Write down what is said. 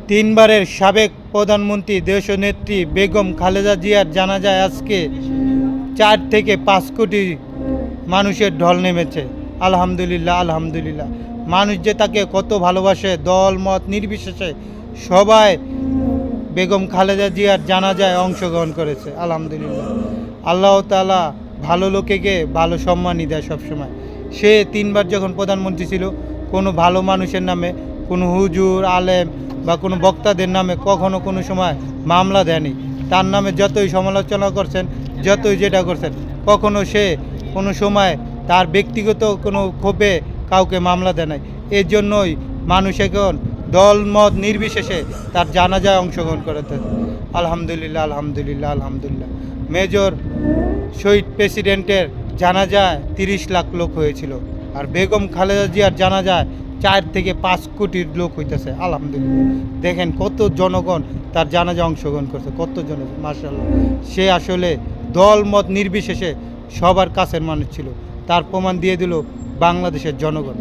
তিনবারের সাবেক প্রধানমন্ত্রী দেশনেত্রী বেগম খালেদা জিয়ার জানাজায় আজকে 4 থেকে 5 কোটি মানুষের ঢল নেমেছে। আলহামদুলিল্লাহ, আলহামদুলিল্লাহ। মানুষ যে তাকে কত ভালোবাসে, দল মত নির্বিশেষে সবাই বেগম খালেদা জিয়ার জানাজায় অংশগ্রহণ করেছে। আলহামদুলিল্লাহ। আল্লাহ তাআলা ভালো লোকেকে ভালো সম্মানই দেয় সবসময়। সে 3বার যখন প্রধানমন্ত্রী ছিল, কোনো ভালো মানুষের নামে, কোনো হুজুর আলেম বা কোনো বক্তাদের নামে কখনো কোনো সময় মামলা দেয়নি। তার নামে যতই সমালোচনা করছেন, যতই যেটা করছেন, কখনো সে কোনো সময় তার ব্যক্তিগত কোনো ক্ষোভে কাউকে মামলা দেয় নাই। এর জন্যই মানুষ এখন দল মত নির্বিশেষে তার জানাজায় অংশগ্রহণ করেছে। আলহামদুলিল্লাহ, আলহামদুলিল্লাহ, আলহামদুলিল্লাহ। মেজর শহীদ প্রেসিডেন্টের জানাজায় 30 লাখ লোক হয়েছিল, আর বেগম খালেদা জিয়ার জানাজায় 4 থেকে 5 কোটির লোক হইতেছে। আলহামদুলিল্লাহ। দেখেন কত জনগণ তার জানাজায় অংশগ্রহণ করছে, কত জনগণ, মাশাআল্লাহ। সে আসলে দল মত নির্বিশেষে সবার কাছের মানুষ ছিল, তার প্রমাণ দিয়ে দিল বাংলাদেশের জনগণ।